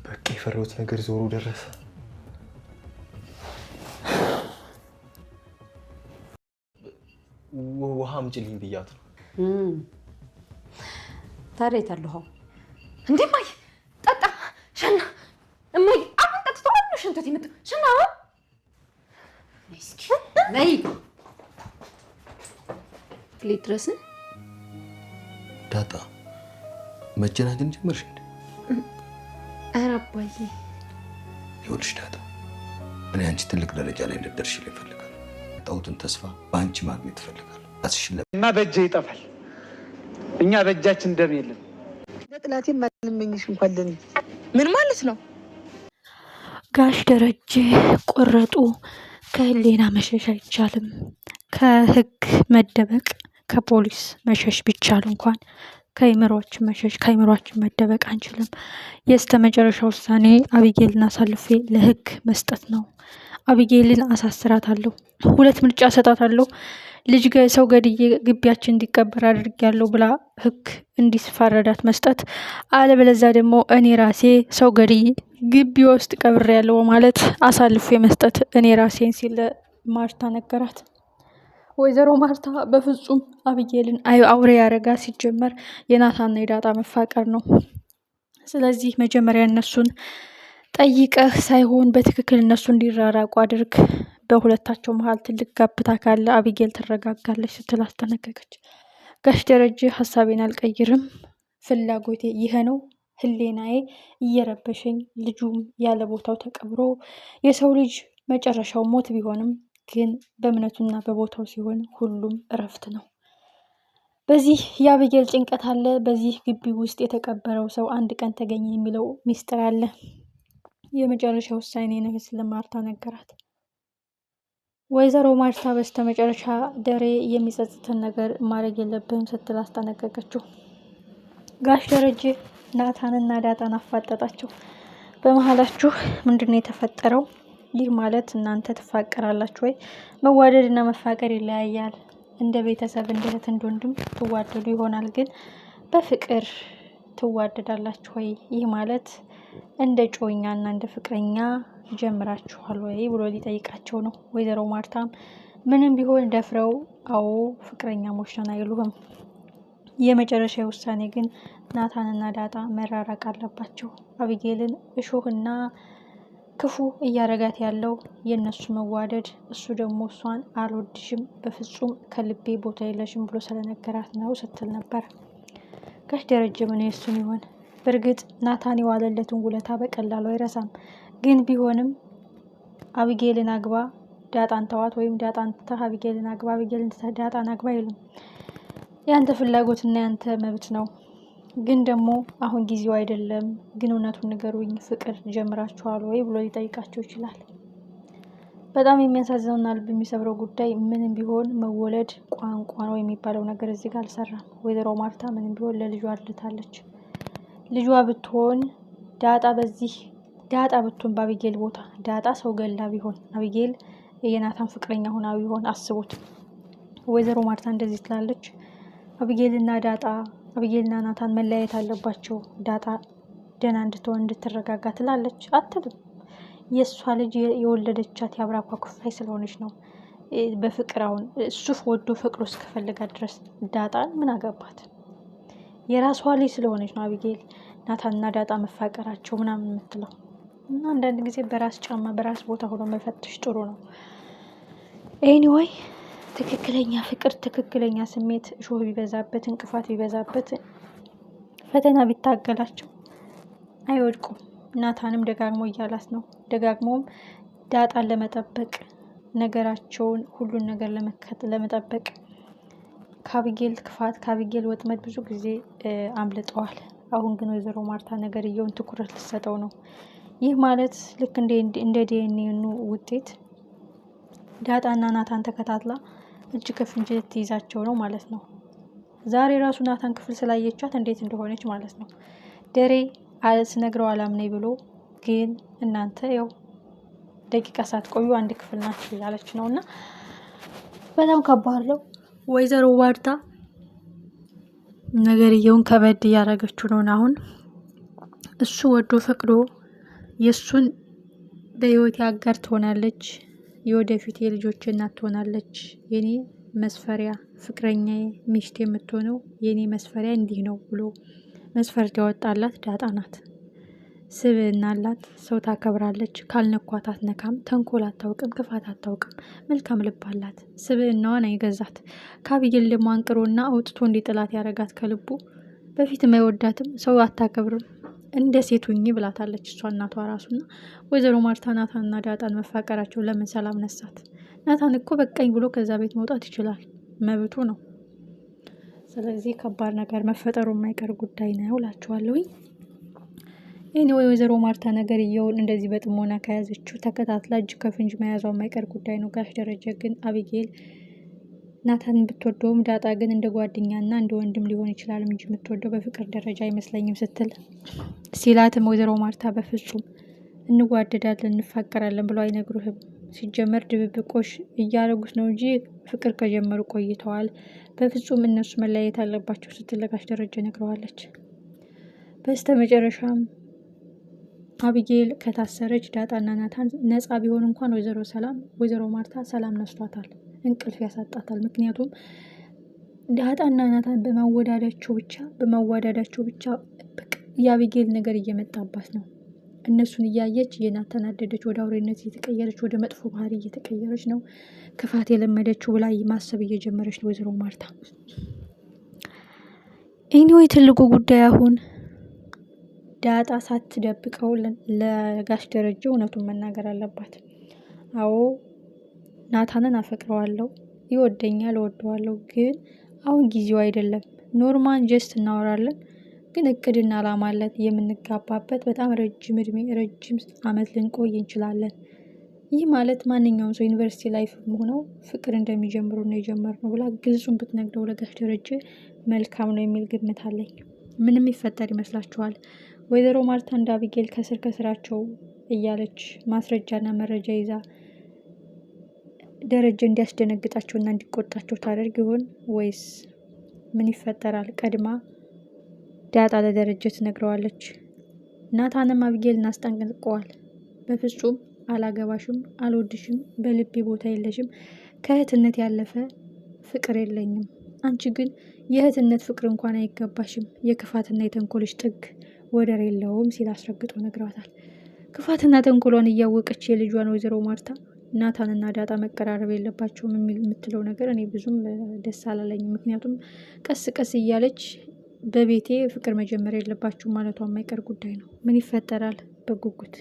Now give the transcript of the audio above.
በቃ የፈራሁት ነገር ዞሮ ደረሰ። ውሃ አምጪልኝ ብያት ነው። ታዲያ የት አለሁ እንዴ? ማይ ጠጣ ሸና እማይ አሁን ጠጥተዋል ነው ሽንተት ይመጣ ሸና እስኪ ነይ ሊድረስ ዳጣ መጀናጀን ጀመርሽ እንዴ? ኧረ አባዬ ይኸውልሽ ዳጣ፣ እኔ አንቺ ትልቅ ደረጃ ላይ እንድትደርሺልኝ እፈልጋለሁ። ጣውትን ተስፋ በአንቺ ማግኘት እፈልጋለሁ። እና በእጄ ይጠፋል። እኛ በእጃችን ደም የለም። ለጥላቴ ማልመኝሽ እንኳን ለኔ ምን ማለት ነው? ጋሽ ደረጀ ቆረጡ። ከህሊና መሸሽ አይቻልም። ከህግ መደበቅ፣ ከፖሊስ መሸሽ ቢቻል እንኳን ከአይምሮአችን መሸሽ፣ ከአይምሮአችን መደበቅ አንችልም። የስተመጨረሻ ውሳኔ አቢጌልን አሳልፌ ለህግ መስጠት ነው። አቢጌልን አሳስራታለሁ። 2 ምርጫ ሰጣታለሁ። ልጅ ሰው ገድዬ ግቢያችን እንዲቀበር አድርጊያለሁ ብላ ህግ እንዲስፋረዳት መስጠት፣ አለበለዚያ ደግሞ እኔ ራሴ ሰው ገድዬ ግቢ ውስጥ ቀብሬያለሁ ማለት አሳልፌ መስጠት እኔ ራሴን ሲል ማርታ ነገራት። ወይዘሮ ማርታ በፍጹም አቢጌልን አውሬ ያረጋ ሲጀመር የናታንና የዳጣ መፋቀር ነው። ስለዚህ መጀመሪያ እነሱን ጠይቀህ ሳይሆን በትክክል እነሱ እንዲራራቁ አድርግ። በሁለታቸው መሀል ትልቅ ጋብታ ካለ አቢጌል ትረጋጋለች ስትል አስጠነቀቀች። ጋሽ ደረጀ ሀሳቤን አልቀይርም፣ ፍላጎቴ ይሄ ነው፣ ህሌናዬ እየረበሸኝ ልጁም ያለ ቦታው ተቀብሮ የሰው ልጅ መጨረሻው ሞት ቢሆንም ግን በእምነቱና በቦታው ሲሆን ሁሉም እረፍት ነው። በዚህ የአቢጌል ጭንቀት አለ። በዚህ ግቢ ውስጥ የተቀበረው ሰው አንድ ቀን ተገኘ የሚለው ሚስጥር አለ። የመጨረሻ ውሳኔ ነው ስለማርታ ነገራት። ወይዘሮ ማርታ በስተመጨረሻ ደሬ የሚጸጽትን ነገር ማድረግ የለብህም ስትል አስጠነቀቀችው። ጋሽ ደረጀ ናታንና ዳጣን አፋጠጣቸው። በመሀላችሁ ምንድን ነው የተፈጠረው? ይህ ማለት እናንተ ትፋቀራላችሁ ወይ? መዋደድና መፋቀር ይለያያል። እንደ ቤተሰብ እንደ እህት እንደ ወንድም ትዋደዱ ይሆናል፣ ግን በፍቅር ትዋደዳላችሁ ወይ? ይህ ማለት እንደ ጮኛና እንደ ፍቅረኛ ጀምራችኋል ወይ ብሎ ሊጠይቃቸው ነው። ወይዘሮ ማርታም ምንም ቢሆን ደፍረው አዎ ፍቅረኛሞች ነን አይሉህም። የመጨረሻ ውሳኔ ግን ናታንና ዳጣ መራራቅ አለባቸው። አቢጌልን እሾህና ክፉ እያረጋት ያለው የእነሱ መዋደድ፣ እሱ ደግሞ እሷን አልወድሽም በፍጹም ከልቤ ቦታ የለሽም ብሎ ስለነገራት ነው ስትል ነበር። ጋሽ ደረጀ ምን የሱን ይሆን? በእርግጥ ናታን የዋለለትን ውለታ በቀላሉ አይረሳም። ግን ቢሆንም አቢጌልን አግባ ዳጣን ተዋት፣ ወይም ዳጣን ትተህ አቢጌልን አግባ፣ አቢጌልን ትተህ ዳጣን አግባ አይልም። ያንተ ፍላጎትና ያንተ መብት ነው። ግን ደግሞ አሁን ጊዜው አይደለም። ግን እውነቱን ንገሩኝ፣ ፍቅር ጀምራችኋል ወይ ብሎ ሊጠይቃቸው ይችላል። በጣም የሚያሳዝነውና ልብ የሚሰብረው ጉዳይ ምንም ቢሆን መወለድ ቋንቋ ነው የሚባለው ነገር እዚህ ጋር አልሰራም። ወይዘሮ ማርታ ምንም ቢሆን ለልጇ አድልታለች። ልጇ ብትሆን ዳጣ ብትሆን በአቢጌል ቦታ ዳጣ ሰው ገላ ቢሆን አቢጌል የናታን ፍቅረኛ ሆና ቢሆን አስቡት። ወይዘሮ ማርታ እንደዚህ ትላለች። አቢጌልና ናታን መለያየት አለባቸው፣ ዳጣ ደህና እንድትሆን እንድትረጋጋ ትላለች አትልም። የእሷ ልጅ የወለደቻት የአብራኳ ክፋይ ስለሆነች ነው። በፍቅር አሁን እሱ ወዶ ፈቅዶ እስከፈለጋት ድረስ ዳጣን ምን አገባት? የራሷ ልጅ ስለሆነች ነው አቢጌል ናታንና ዳጣ መፋቀራቸው ምናምን የምትለው። እና አንዳንድ ጊዜ በራስ ጫማ በራስ ቦታ ሆኖ መፈተሽ ጥሩ ነው። ኤኒዌይ ትክክለኛ ፍቅር፣ ትክክለኛ ስሜት እሾህ ቢበዛበት፣ እንቅፋት ቢበዛበት፣ ፈተና ቢታገላቸው አይወድቁም። ናታንም ደጋግሞ እያላት ነው። ደጋግሞም ዳጣን ለመጠበቅ ነገራቸውን ሁሉን ነገር ለመጠበቅ ከአቢጌል ክፋት ከአቢጌል ወጥመድ ብዙ ጊዜ አምልጠዋል። አሁን ግን ወይዘሮ ማርታ ነገርየውን ትኩረት ልትሰጠው ነው። ይህ ማለት ልክ እንደ ዲኤንኤ ውጤት ዳጣና ናታን ተከታትላ እጅ ከፍንጅ ልትይዛቸው ነው ማለት ነው። ዛሬ ራሱ ናታን ክፍል ስላየቻት እንዴት እንደሆነች ማለት ነው። ደሬ ስነግረው አላምነኝ ብሎ ግን እናንተ ያው ደቂቃ ሳትቆዩ አንድ ክፍል ናችሁ እያለች ነው። እና በጣም ከባድ ነው። ወይዘሮ ማርታ ነገርየውን ከበድ እያደረገችው ነው። አሁን እሱ ወዶ ፈቅዶ የእሱን በህይወቴ አጋር ትሆናለች፣ የወደፊት የልጆች እናት ትሆናለች። የኔ መስፈሪያ ፍቅረኛዬ ሚስት የምትሆነው የኔ መስፈሪያ እንዲህ ነው ብሎ መስፈርት ያወጣላት ዳጣ ናት። ስብዕና አላት፣ ሰው ታከብራለች፣ ካልነኳት አትነካም፣ ተንኮል አታውቅም፣ ክፋት አታውቅም፣ መልካም ልብ አላት። ስብዕናዋን አይገዛት። ከአብይል ደግሞ አንቅሮና አውጥቶ እንዲጥላት ያረጋት ከልቡ። በፊትም አይወዳትም፣ ሰው አታከብርም፣ እንደ ሴት ሁኚ ብላታለች እሷ እናቷ ራሱና። ወይዘሮ ማርታ ናታንና ዳጣን መፋቀራቸው ለምን ሰላም ነሳት? ናታን እኮ በቃኝ ብሎ ከዛ ቤት መውጣት ይችላል፣ መብቱ ነው። ስለዚህ ከባድ ነገር መፈጠሩ የማይቀር ጉዳይ ነው እላችኋለሁኝ። ኤኒዌይ ወይዘሮ ማርታ ነገር እየውን እንደዚህ በጥሞና ከያዘችው ተከታትላ እጅ ከፍንጅ መያዟ የማይቀር ጉዳይ ነው። ጋሽ ደረጀ ግን አቢጌል ናታንን ብትወደውም ዳጣ ግን እንደ ጓደኛና እንደ ወንድም ሊሆን ይችላል እንጂ የምትወደው በፍቅር ደረጃ አይመስለኝም ስትል ሲላትም ወይዘሮ ማርታ በፍጹም እንዋደዳለን እንፋቀራለን ብለው አይነግሩህም። ሲጀመር ድብብቆሽ እያደረጉት ነው እንጂ ፍቅር ከጀመሩ ቆይተዋል። በፍጹም እነሱ መለያየት አለባቸው ስትል ለጋሽ ደረጀ ነግረዋለች። በስተ መጨረሻም አቢጌል ከታሰረች ዳጣና ናታን ነፃ ቢሆን እንኳን ወይዘሮ ማርታ ሰላም ነስቷታል፣ እንቅልፍ ያሳጣታል። ምክንያቱም ዳጣና ናታን በማዋዳዳቸው ብቻ የአቢጌል ነገር እየመጣባት ነው። እነሱን እያየች የናታን አደደች፣ ወደ አውሬነት እየተቀየረች፣ ወደ መጥፎ ባህሪ እየተቀየረች ነው። ክፋት የለመደችው ብላ ማሰብ እየጀመረች ነው ወይዘሮ ማርታ። ኤኒዌይ ትልቁ ጉዳይ አሁን ዳጣ ሳትደብቀው ለጋሽ ደረጀ እውነቱን መናገር አለባት። አዎ ናታንን አፈቅረዋለሁ፣ ይወደኛል፣ እወደዋለሁ፣ ግን አሁን ጊዜው አይደለም። ኖርማን ጀስት እናወራለን፣ ግን እቅድና አላማ አለን። የምንጋባበት በጣም ረጅም እድሜ ረጅም አመት ልንቆይ እንችላለን። ይህ ማለት ማንኛውም ሰው ዩኒቨርሲቲ ላይፍ ሆነው ፍቅር እንደሚጀምሩ ነው የጀመርነው ብላ ግልጹን ብትነግረው ለጋሽ ደረጀ መልካም ነው የሚል ግምት አለኝ። ምንም ይፈጠር ይመስላችኋል? ወይዘሮ ማርታ እንደ አቢጌል ከስራቸው እያለች ማስረጃና መረጃ ይዛ ደረጀ እንዲያስደነግጣቸውና እንዲቆጣቸው ታደርግ ይሆን ወይስ ምን ይፈጠራል? ቀድማ ዳጣ ለደረጀ ትነግረዋለች። ናታንም አቢጌልን አስጠንቅቀዋል። በፍጹም አላገባሽም፣ አልወድሽም፣ በልቤ ቦታ የለሽም፣ ከእህትነት ያለፈ ፍቅር የለኝም፣ አንቺ ግን የእህትነት ፍቅር እንኳን አይገባሽም፣ የክፋትና የተንኮልሽ ጥግ ወደር የለውም ሲል አስረግጦ ነግሯታል። ክፋትና ተንኮሏን እያወቀች የልጇን ወይዘሮ ማርታ ናታንና ዳጣ መቀራረብ የለባቸውም የምትለው ነገር እኔ ብዙም ደስ አላለኝም። ምክንያቱም ቀስ ቀስ እያለች በቤቴ ፍቅር መጀመር የለባችሁ ማለቷ የማይቀር ጉዳይ ነው። ምን ይፈጠራል? በጉጉት